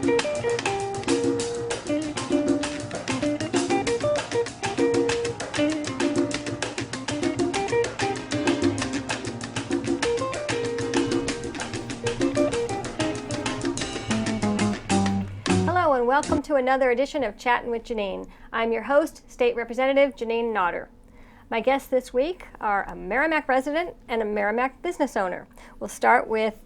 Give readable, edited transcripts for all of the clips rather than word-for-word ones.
Hello and welcome to another edition of Chatting with Janine. I'm your host, State Representative Janine Nodder. My guests this week are a Merrimack resident and a Merrimack business owner. We'll start with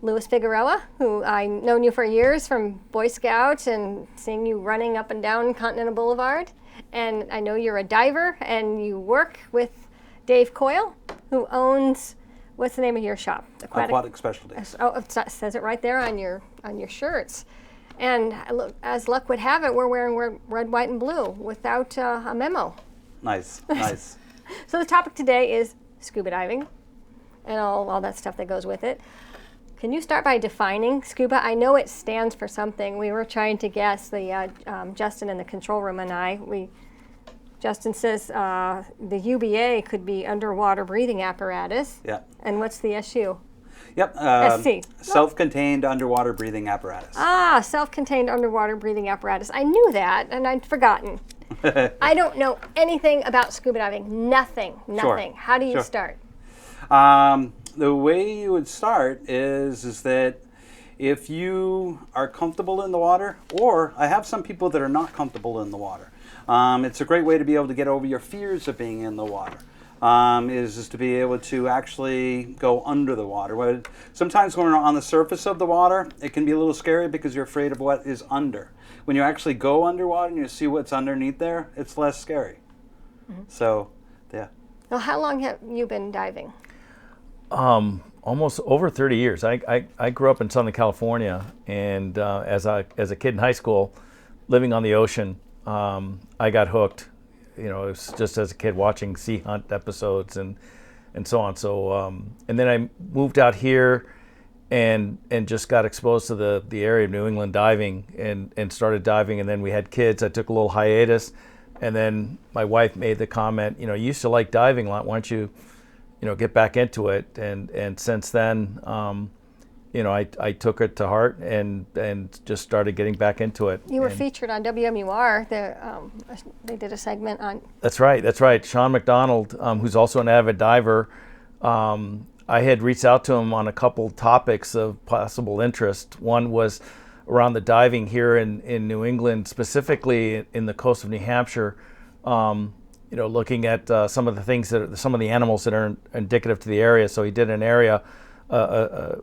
Louis Figueroa, who I've known you for years from Boy Scout and seeing you running up and down Continental Boulevard. And I know you're a diver and you work with Dave Coyle, who owns, what's the name of your shop? Aquatic Specialties. Oh, it says it right there on your shirts. And as luck would have it, we're wearing red, white, and blue without a memo. Nice, nice. So the topic today is scuba diving and all that stuff that goes with it. Can you start by defining scuba? I know it stands for something. We were trying to guess, Justin in the control room and I. Justin says the UBA could be underwater breathing apparatus. Yeah. And what's the SU? Yep. SC. Self-contained underwater breathing apparatus. Self-contained underwater breathing apparatus. I knew that, and I'd forgotten. I don't know anything about scuba diving. Nothing. Sure. How do you start? The way you would start is that if you are comfortable in the water, or I have some people that are not comfortable in the water, it's a great way to be able to get over your fears of being in the water. Is to be able to actually go under the water. Sometimes when we're on the surface of the water, it can be a little scary because you're afraid of what is under. When you actually go underwater and you see what's underneath there, it's less scary. Mm-hmm. So, yeah. Well, how long have you been diving? Almost over 30 years. I grew up in Southern California, and as a kid in high school, living on the ocean, I got hooked. You know, it was just as a kid watching Sea Hunt episodes and so on. So, and then I moved out here and just got exposed to the area of New England diving and started diving. And then we had kids. I took a little hiatus. And then my wife made the comment, you used to like diving a lot. Why don't you, get back into it? And since then, I took it to heart and just started getting back into it. You were featured on WMUR. They did a segment on. That's right. Sean McDonald, who's also an avid diver, I had reached out to him on a couple topics of possible interest. One was around the diving here in New England, specifically in the coast of New Hampshire. Looking at some of the things some of the animals that are indicative to the area. So he did an area. A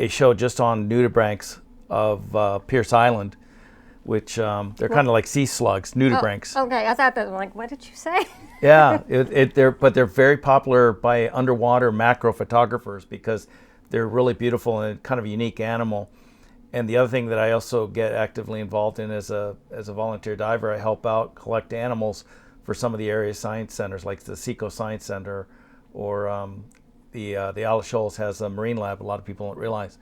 show just on nudibranchs of Pierce Island, which they're kind of like sea slugs, nudibranchs. Okay, I thought that was like, what did you say? Yeah, they're very popular by underwater macro photographers because they're really beautiful and kind of a unique animal. And the other thing that I also get actively involved in as a volunteer diver, I help out collect animals for some of the area science centers, like the Seco Science Center, or the Isle of Shoals has a marine lab. A lot of people don't realize.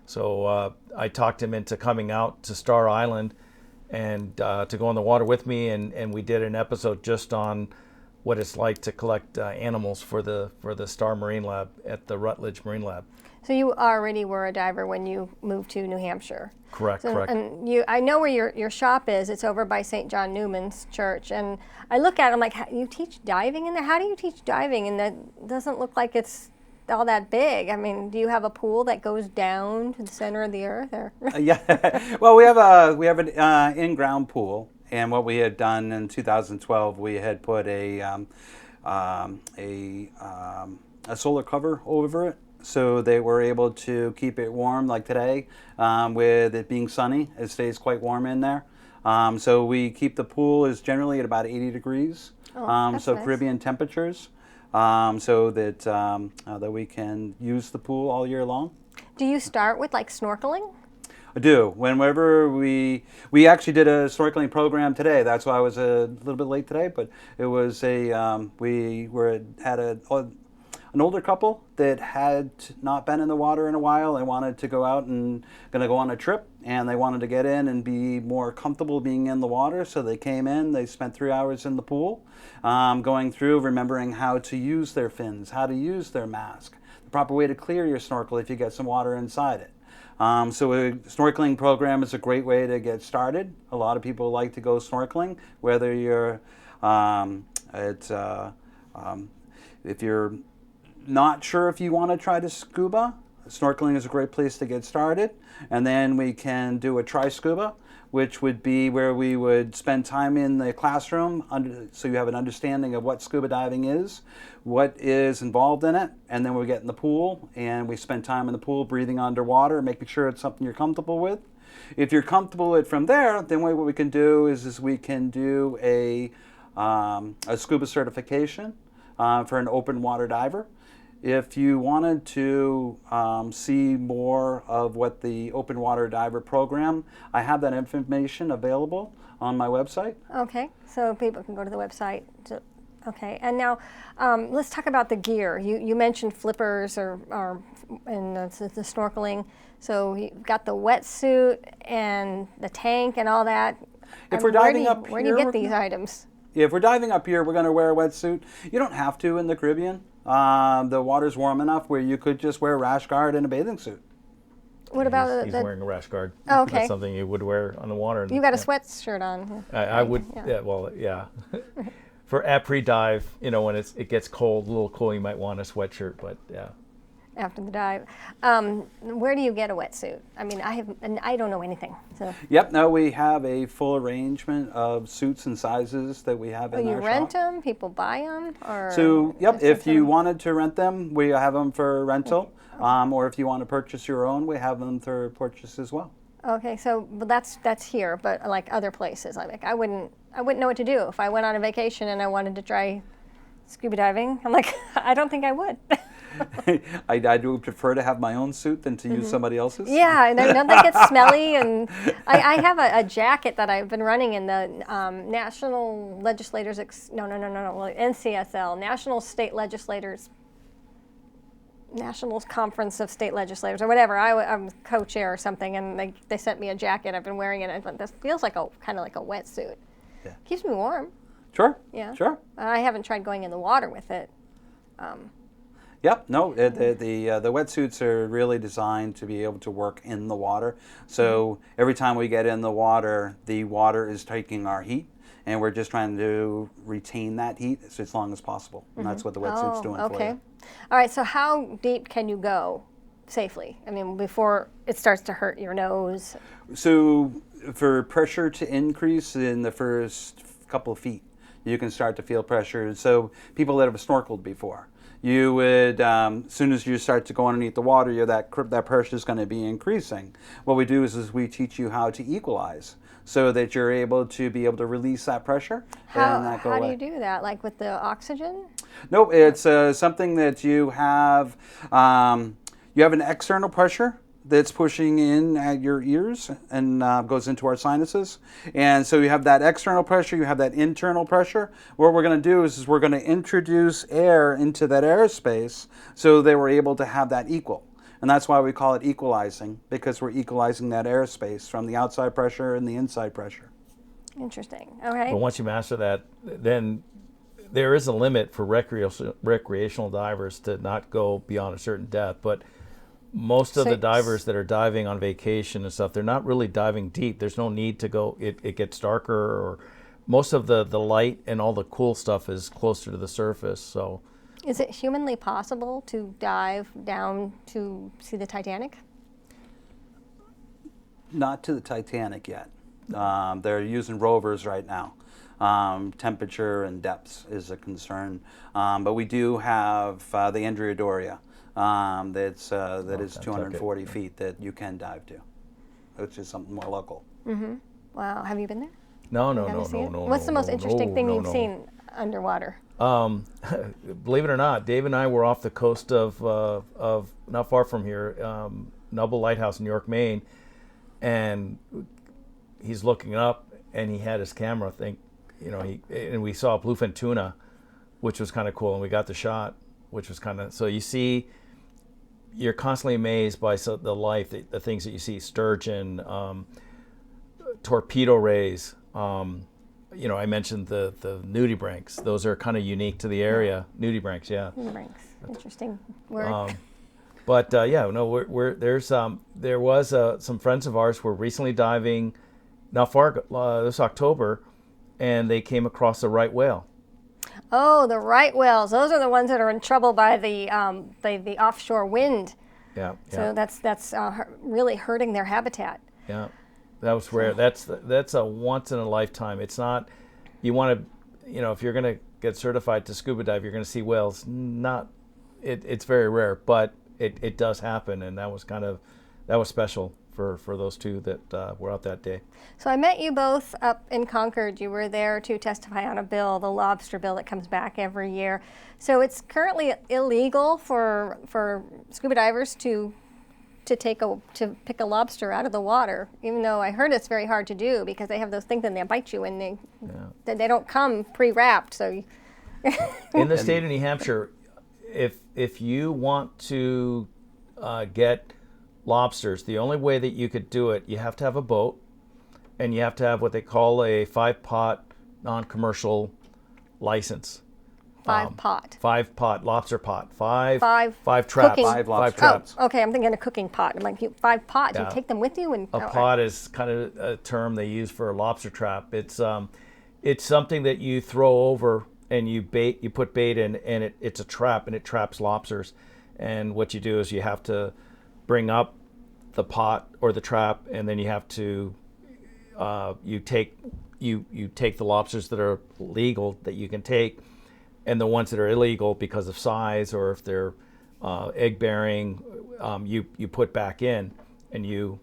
So I talked him into coming out to Star Island and to go in the water with me, and we did an episode just on what it's like to collect animals for the Star Marine Lab at the Rutledge Marine Lab. So you already were a diver when you moved to New Hampshire. Correct. And I know where your shop is. It's over by St. John Newman's Church. And I look at it, I'm like, you teach diving in there? How do you teach diving? And that doesn't look like it's all that big. I mean, do you have a pool that goes down to the center of the earth? Or? Yeah. Well, we have an in-ground pool. And what we had done in 2012, we had put a solar cover over it, so they were able to keep it warm. Like today, with it being sunny, it stays quite warm in there. So we keep the pool is generally at about 80 degrees. That's so nice. Caribbean temperatures, so that we can use the pool all year long. Do you start with like snorkeling? I do. Whenever we actually did a snorkeling program today. That's why I was a little bit late today. But it was had an older couple that had not been in the water in a while and wanted to go out and going to go on a trip, and they wanted to get in and be more comfortable being in the water. So they came in. They spent 3 hours in the pool, going through, remembering how to use their fins, how to use their mask, the proper way to clear your snorkel if you get some water inside it. So a snorkeling program is a great way to get started. A lot of people like to go snorkeling, whether you're if you're not sure if you want to try to scuba, snorkeling is a great place to get started. And then we can do a try scuba, which would be where we would spend time in the classroom so you have an understanding of what scuba diving is, what is involved in it, and then we get in the pool and we spend time in the pool breathing underwater, making sure it's something you're comfortable with. If you're comfortable with it from there, then what we can do is we can do a scuba certification for an open water diver. If you wanted to see more of what the Open Water Diver program, I have that information available on my website. Okay, so people can go to the website. Okay, and now let's talk about the gear. You mentioned flippers and the snorkeling. So you've got the wetsuit and the tank and all that. If we're diving up here, where do you get these items? If we're diving up here, we're going to wear a wetsuit. You don't have to in the Caribbean. The water's warm enough where you could just wear a rash guard and a bathing suit. What about he's wearing a rash guard. Oh, okay. That's something you would wear on the water. You got a sweatshirt on. I would. Yeah. For après dive, when it gets cold, a little cool, you might want a sweatshirt. But yeah. After the dive, where do you get a wetsuit? I mean, I don't know anything. So. Yep. No, we have a full arrangement of suits and sizes that we have in our shop. You rent them? People buy them? Or so, yep. If you wanted to rent them, we have them for rental. Or if you want to purchase your own, we have them for purchase as well. Okay. So, but that's here. But like other places, I wouldn't know what to do if I went on a vacation and I wanted to try scuba diving. I'm like, I don't think I would. I do prefer to have my own suit than to use somebody else's. Yeah, and don't they get smelly? And I have a jacket that I've been running in the National Legislators, NCSL, National State Legislators, National Conference of State Legislators, or whatever. I'm co-chair or something, and they sent me a jacket. I've been wearing it, and this feels like kind of like a wetsuit. Yeah. Keeps me warm. Sure. Yeah. Sure. I haven't tried going in the water with it. Yep. No, the wetsuits are really designed to be able to work in the water. So every time we get in the water is taking our heat, and we're just trying to retain that heat as long as possible. And that's what the wetsuit's doing for you. All right. So how deep can you go safely? I mean, before it starts to hurt your nose. So for pressure to increase in the first couple of feet, you can start to feel pressure. So people that have snorkeled before, you would, as soon as you start to go underneath the water, that pressure is going to be increasing. What we do is we teach you how to equalize so that you're able to release that pressure. How do you do that? Like with the oxygen? No, it's something that you have an external pressure that's pushing in at your ears and goes into our sinuses. And so you have that external pressure, you have that internal pressure. What we're going to do is we're going to introduce air into that airspace so that we're able to have that equal. And that's why we call it equalizing, because we're equalizing that airspace from the outside pressure and the inside pressure. Interesting. All right. But once you master that, then there is a limit for recreational divers to not go beyond a certain depth. But most of the divers that are diving on vacation and stuff, they're not really diving deep. There's no need to go. It gets darker, or most of the light and all the cool stuff is closer to the surface. So, is it humanly possible to dive down to see the Titanic? Not to the Titanic yet. They're using rovers right now. Temperature and depths is a concern, but we do have the Andrea Doria. That is 240 feet that you can dive to, which is something more local. Mm-hmm. Wow. Have you been there? No. What's the most interesting thing you've seen underwater? Believe it or not, Dave and I were off the coast of not far from here, Noble Lighthouse in York, Maine, and he's looking up, and he had his camera and we saw bluefin tuna, which was kind of cool, and we got the shot, which was kind of, so you see, you're constantly amazed by the life, the things that you see, sturgeon, torpedo rays. I mentioned the nudibranchs. Those are kind of unique to the area. Nudibranchs, yeah. Nudibranchs, interesting word. But yeah, no, there was some friends of ours were recently diving, not far this October, and they came across a right whale. Oh, the right whales. Those are the ones that are in trouble by the offshore wind. Yeah, So that's really hurting their habitat. yeah. That was rare. That's a once in a lifetime. It's not. You want to, if you're going to get certified to scuba dive, you're going to see whales. Not. It's very rare, but it does happen, and that was special for those two that were out that day. So I met you both up in Concord. You were there to testify on a bill, the lobster bill that comes back every year. So it's currently illegal for scuba divers to pick a lobster out of the water, even though I heard it's very hard to do because they have those things and they bite you and they don't come pre-wrapped. So in the state of New Hampshire, if you want to get lobsters, the only way that you could do it, you have to have a boat, and you have to have what they call a 5-pot non-commercial license. 5-pot lobster pot. Five traps. Cooking. 5 lobster traps. Oh, okay. I'm thinking a cooking pot. I'm like, 5 pots. Yeah. You take them with you, and A pot is kind of a term they use for a lobster trap. It's something that you throw over and you put bait in, and it's a trap, and it traps lobsters. And what you do is you have to bring up the pot or the trap, and then you have to you take the lobsters that are legal that you can take, and the ones that are illegal because of size or if they're egg bearing, you put back in, and you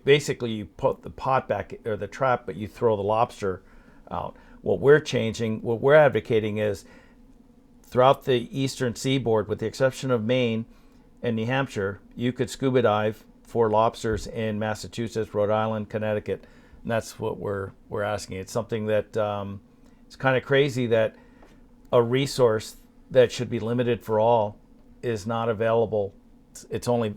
basically you put the pot back or the trap, but you throw the lobster out. What we're advocating is throughout the eastern seaboard, with the exception of Maine and New Hampshire, you could scuba dive for lobsters in Massachusetts, Rhode Island, Connecticut, and that's what we're asking. It's something that it's kind of crazy that a resource that should be limited for all is not available. It's only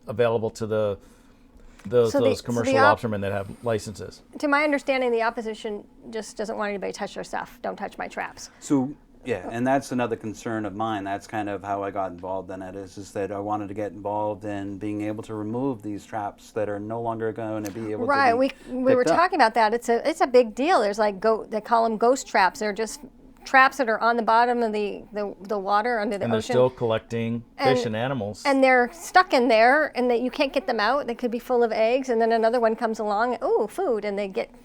available to those commercial lobstermen that have licenses. To my understanding, the opposition just doesn't want anybody to touch their stuff. Don't touch my traps. So, yeah, and that's another concern of mine. That's kind of how I got involved in it, is that I wanted to get involved in being able to remove these traps that are no longer going to be able to be we were talking about that. It's a big deal. There's like they call them ghost traps. They're just traps that are on the bottom of the water under the ocean. And they're still collecting fish and animals. And they're stuck in there, and you can't get them out. They could be full of eggs, and then another one comes along, food, and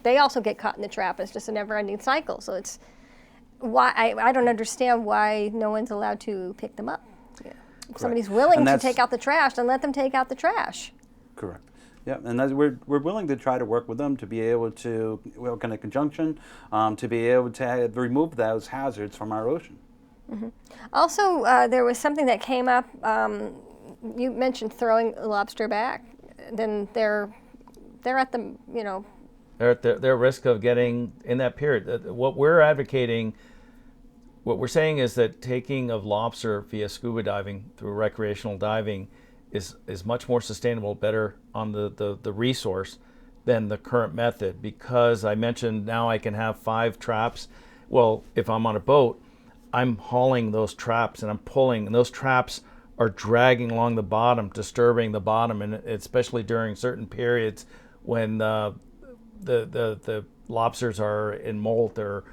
they also get caught in the trap. It's just a never-ending cycle. So it's why I don't understand why no one's allowed to pick them up. Yeah. If somebody's willing to take out the trash, then let them take out the trash. Correct. Yeah, and we're willing to try to work with them to be able to work in a conjunction to be able to remove those hazards from our ocean. Mm-hmm. Also, there was something that came up. You mentioned throwing a lobster back. Then they're at the they're at their risk of getting in that period. What we're advocating, what we're saying is that taking of lobster via scuba diving through recreational diving is much more sustainable, better on the resource than the current method, because I mentioned now I can have 5 traps. Well, if I'm on a boat, I'm hauling those traps and I'm pulling, and those traps are dragging along the bottom, disturbing the bottom, and especially during certain periods when the lobsters are in molt or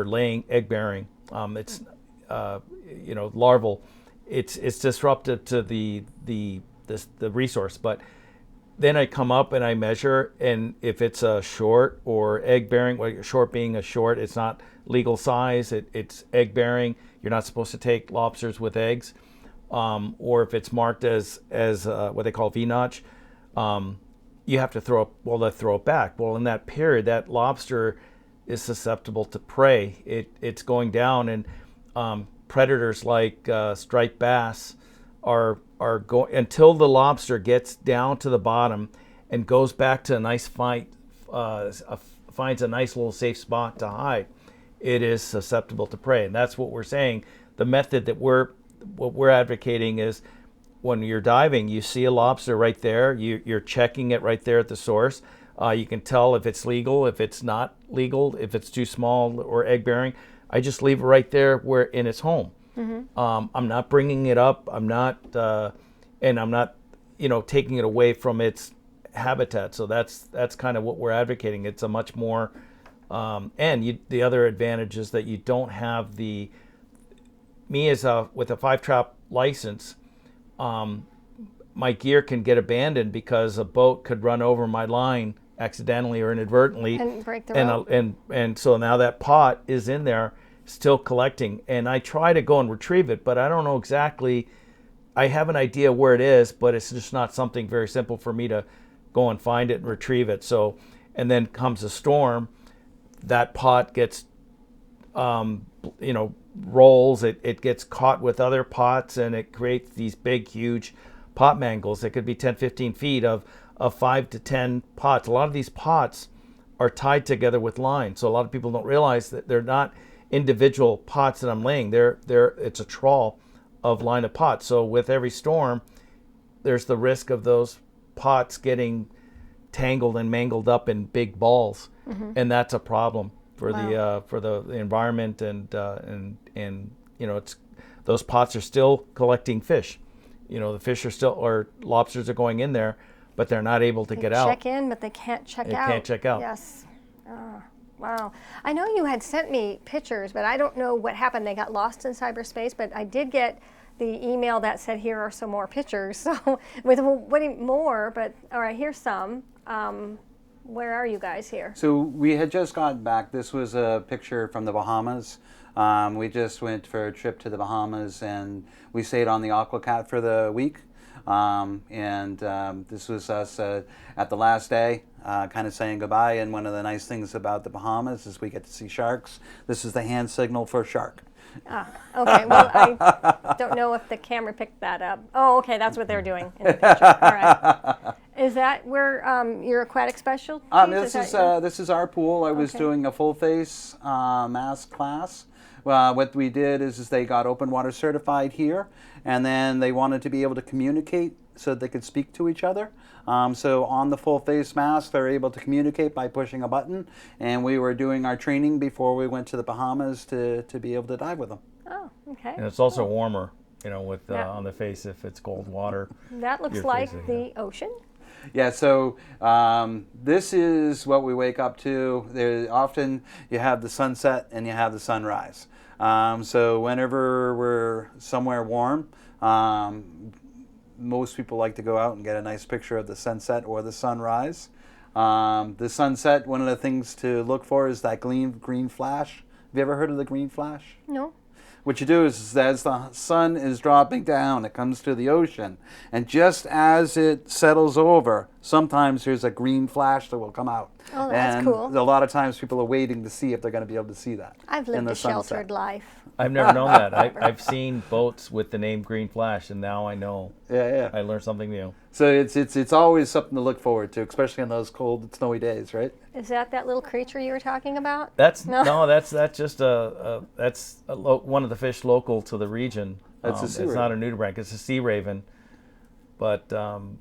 laying egg bearing. It's larval. It's disruptive to the resource. But then I come up and I measure, and if it's a short or egg bearing, short being a short, it's not legal size. It's egg bearing. You're not supposed to take lobsters with eggs, or if it's marked as what they call V-notch, you have to throw it back. Well, in that period, that lobster is susceptible to prey. It's going down, and predators like striped bass are going until the lobster gets down to the bottom and goes back to a nice fight, finds a nice little safe spot to hide. It is susceptible to prey, and that's what we're saying. The method that we're advocating is when you're diving, you see a lobster right there, you're checking it right there at the source. You can tell if it's legal, if it's not legal, if it's too small or egg bearing. I just leave it right there where in its home. I'm not bringing it up. I'm not, and I'm not, taking it away from its habitat. So that's kind of what we're advocating. It's a much more, the other advantage is that you don't have with a 5-trap license, my gear can get abandoned because a boat could run over my line accidentally or inadvertently And break the rope. and so now that pot is in there still collecting, and I try to go and retrieve it, but I don't know exactly. I have an idea where it is, but it's just not something very simple for me to go and find it and retrieve it. So, and then comes a storm, that pot gets rolls, it gets caught with other pots, and it creates these big huge pot mangles. It could be 10, 15 feet of 5 to 10 pots. A lot of these pots are tied together with line, so a lot of people don't realize that they're not individual pots that I'm laying. It's a trawl of line of pots. So with every storm, there's the risk of those pots getting tangled and mangled up in big balls, and that's a problem for the environment, and it's those pots are still collecting fish. The fish are still, or lobsters are going in there, but they're not able to get out. Check in, but they can't check out. They can't check out. Yes. Oh, wow. I know you had sent me pictures, but I don't know what happened. They got lost in cyberspace, but I did get the email that said, here are some more pictures. So with more, but all right, here's some. Where are you guys here? So we had just gotten back. This was a picture from the Bahamas. We just went for a trip to the Bahamas, and we stayed on the Aquacat for the week. This was us at the last day, kind of saying goodbye. And one of the nice things about the Bahamas is we get to see sharks. This is the hand signal for shark. Okay. Well, I don't know if the camera picked that up. Oh, okay. That's what they're doing in the picture. All right. Is that where your aquatic specialty? This is our pool. I was doing a full face mask class. What we did is they got open water certified here, and then they wanted to be able to communicate so that they could speak to each other. So on the full face mask, they're able to communicate by pushing a button, and we were doing our training before we went to the Bahamas to be able to dive with them. Oh, okay. And it's also warmer, with on the face if it's cold water. That looks like the ocean. Yeah, so this is what we wake up to. Often you have the sunset and you have the sunrise. So whenever we're somewhere warm, most people like to go out and get a nice picture of the sunset or the sunrise. The sunset, one of the things to look for is that green flash. Have you ever heard of the green flash? No. What you do is as the sun is dropping down, it comes to the ocean. And just as it settles over, sometimes there's a green flash that will come out. Oh, that's and cool. A lot of times people are waiting to see if they're going to be able to see that. I've lived a sheltered life. I've never known that. I've seen boats with the name Green Flash, and now I know. Yeah. I learned something new. So it's always something to look forward to, especially on those cold, snowy days, right? Is that little creature you were talking about? That's just one of the fish local to the region. That's a sea It's raven. not a nudibranch. It's a sea raven. But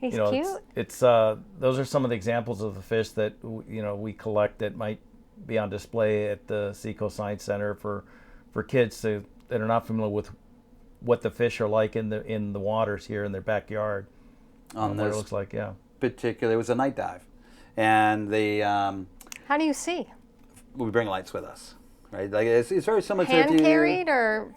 He's cute. It's those are some of the examples of the fish that we collect that might be on display at the Seacoast Science Center for kids that are not familiar with what the fish are like in the waters here in their backyard. On what it this looks like, yeah. particular, it was a night dive, and How do you see? we bring lights with us, right? Like it's very similar to Hand carried or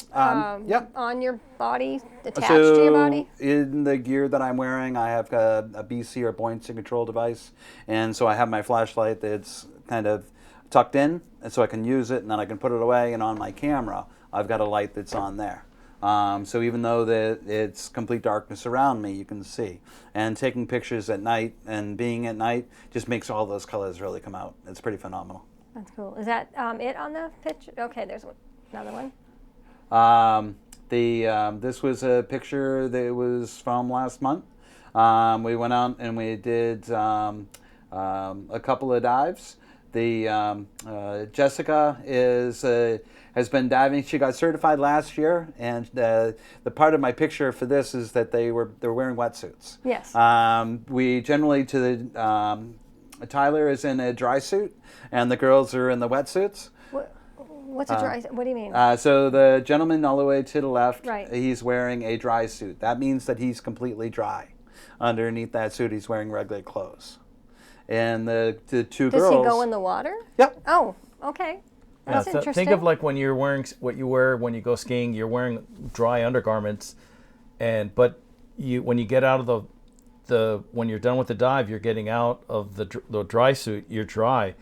yep. on your body, attached to your body? In the gear that I'm wearing, I have a BC or buoyancy control device, and so I have my flashlight that's kind of tucked in, and so I can use it, and then I can put it away, and on my camera, I've got a light that's on there. So even though it's complete darkness around me, you can see. And taking pictures at night and being at night just makes all those colors really come out. It's pretty phenomenal. That's cool. Is that it on the picture? Okay, there's another one. This was a picture that was from last month. We went out and we did a couple of dives. Jessica has been diving. She got certified last year, and the part of my picture for this is that they're wearing wetsuits. Yes. We generally Tyler is in a dry suit, and the girls are in the wetsuits. What's a dry? What do you mean? So the gentleman all the way to the left, Right. he's wearing a dry suit. That means that he's completely dry. Underneath that suit, he's wearing regular clothes. And the two Does girls. he go in the water? Yep. Oh, okay. That's so interesting. think of like when you're wearing what you wear when you go skiing. You're wearing dry undergarments, but when you get out of when you're done with the dive, you're getting out of the dry suit. You're dry,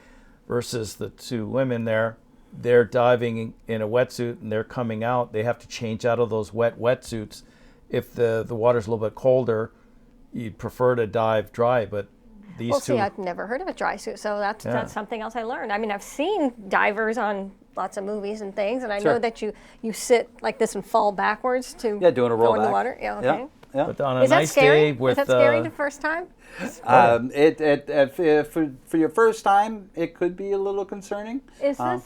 versus the two women there. They're diving in a wetsuit and they're coming out. They have to change out of those wetsuits. If the water's a little bit colder, you'd prefer to dive dry, but these Well, two. see, I've never heard of a dry suit, so that's something else I learned. I mean, I've seen divers on lots of movies and things, and I know that you sit like this and fall backwards to doing a roll go in the back. water. Yeah, okay. Yeah. But on a Is that nice scary? day with Was that scary the first time? For your first time, it could be a little concerning. Is this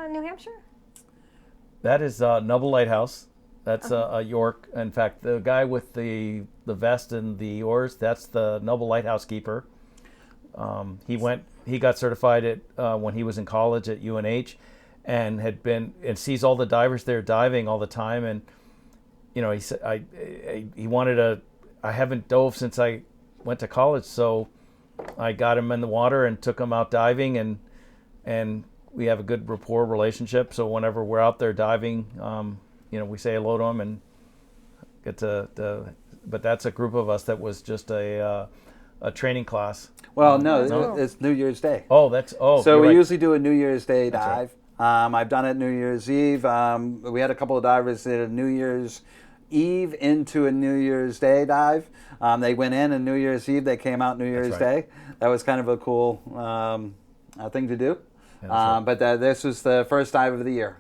New Hampshire? that is Noble Lighthouse. That's York. In fact, the guy with the vest and the oars, that's the Noble Lighthouse keeper. He got certified when he was in college at UNH, and sees all the divers there diving all the time. And he said he wanted I haven't dove since I went to college, so I got him in the water and took him out diving, and we have a good rapport relationship. So whenever we're out there diving, we say hello to him and get but that's a group of us that was just a training class. Well, no, it's New Year's Day. So we right. usually do a New Year's Day That's dive. I've done it New Year's Eve. We had a couple of divers that did a New Year's Eve into a New Year's Day dive. They went in and New Year's Eve, they came out New Year's right. Day. That was kind of a cool thing to do. Yeah, but this was the first dive of the year.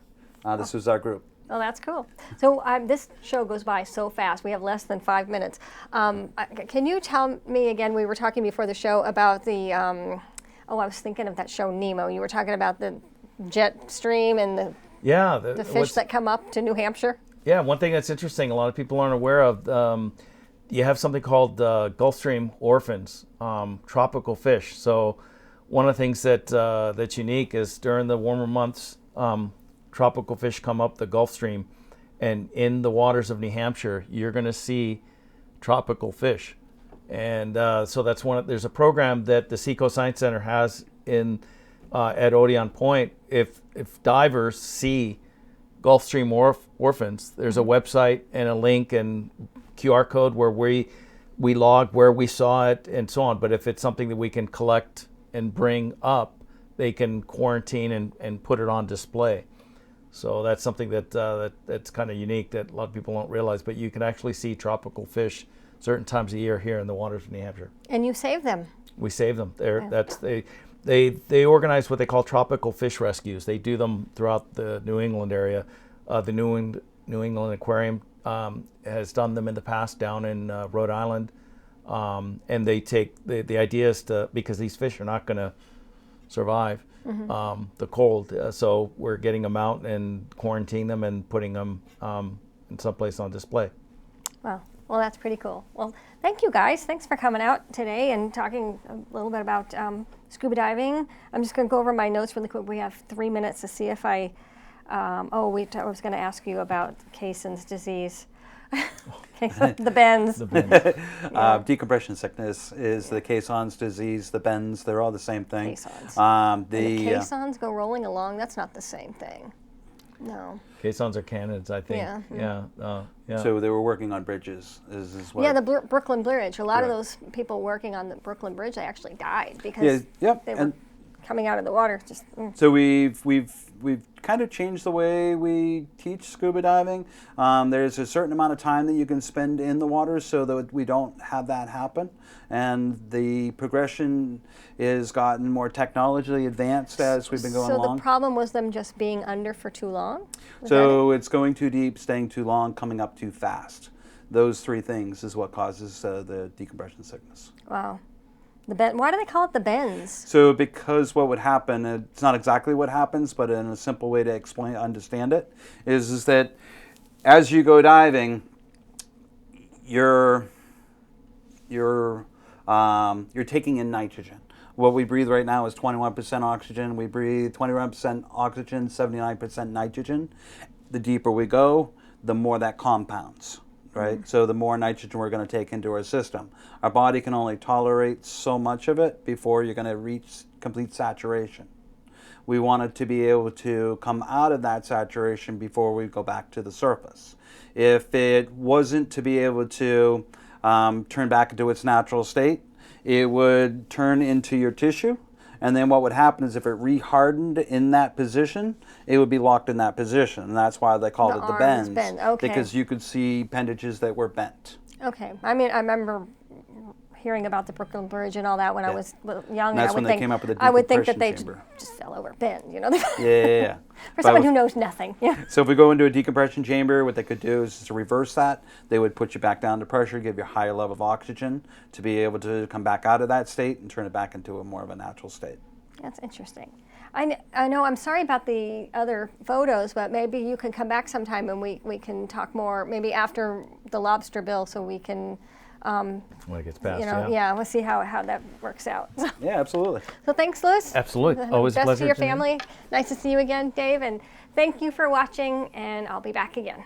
This was our group. Oh, that's cool. So this show goes by so fast. We have less than 5 minutes. Can you tell me again, we were talking before the show about the, I was thinking of that show Nemo. You were talking about the jet stream and the fish that come up to New Hampshire. Yeah, one thing that's interesting, a lot of people aren't aware of, you have something called Gulf Stream orphans, tropical fish. So one of the things that's unique is during the warmer months, tropical fish come up the Gulf Stream, and in the waters of New Hampshire, you're going to see tropical fish. And so there's a program that the Seacoast Science Center has at Odeon Point. If divers see Gulf Stream orphans, there's a website and a link and QR code where we log where we saw it and so on. But if it's something that we can collect and bring up, they can quarantine and put it on display. So that's something that's kind of unique that a lot of people don't realize. But you can actually see tropical fish certain times of year here in the waters of New Hampshire. And you save them. We save them. They organize what they call tropical fish rescues. They do them throughout the New England area. The New England Aquarium has done them in the past down in Rhode Island. And they take the idea is because these fish are not going to survive the cold. So we're getting them out and quarantine them and putting them in someplace on display. Wow. Well, that's pretty cool. Well, thank you guys. Thanks for coming out today and talking a little bit about scuba diving. I'm just going to go over my notes really quick. We have 3 minutes to see if I was going to ask you about Caisson's disease. The bends. Decompression sickness is the Caisson's disease. The bends, they're all the same thing. Caissons. The Caissons go rolling along. That's not the same thing. No. Caissons are canids, I think. Yeah. Yeah. So they were working on bridges. Is what. Yeah, the Brooklyn Bridge. A lot of those people working on the Brooklyn Bridge, they actually died because they were coming out of the water. So we've kind of changed the way we teach scuba diving. There's a certain amount of time that you can spend in the water so that we don't have that happen. And the progression is gotten more technologically advanced as we've been going along. So the problem was them just being under for too long? So it's going too deep, staying too long, coming up too fast. Those three things is what causes the decompression sickness. Wow. Why do they call it the bends? So because what would happen, it's not exactly what happens, but in a simple way to understand it, is that as you go diving, you're taking in nitrogen. What we breathe right now is 21% oxygen. We breathe 21% oxygen, 79% nitrogen. The deeper we go, the more that compounds, right? So the more nitrogen we're going to take into our system. Our body can only tolerate so much of it before you're going to reach complete saturation. We wanted to be able to come out of that saturation before we go back to the surface. If it wasn't to be able to turn back into its natural state, it would turn into your tissue. And then what would happen is if it rehardened in that position, it would be locked in that position. And that's why they called it the bends. Okay. Because you could see appendages that were bent. Okay. I mean, I remember hearing about the Brooklyn Bridge and all that when I was young. And that's when they came up with the I would think that decompression they chamber. just fell over bend, you know. Yeah. For someone who knows nothing. Yeah. So if we go into a decompression chamber, what they could do is to reverse that. They would put you back down to pressure, give you a higher level of oxygen to be able to come back out of that state and turn it back into a more of a natural state. That's interesting. I know, I'm sorry about the other photos, but maybe you can come back sometime and we can talk more, maybe after the lobster bill, so we can, when it gets passed, we'll see how that works out. Yeah, absolutely. So thanks, Louis. Absolutely. Always a Best pleasure. to your Janine. family. Nice to see you again, Dave, and thank you for watching, and I'll be back again.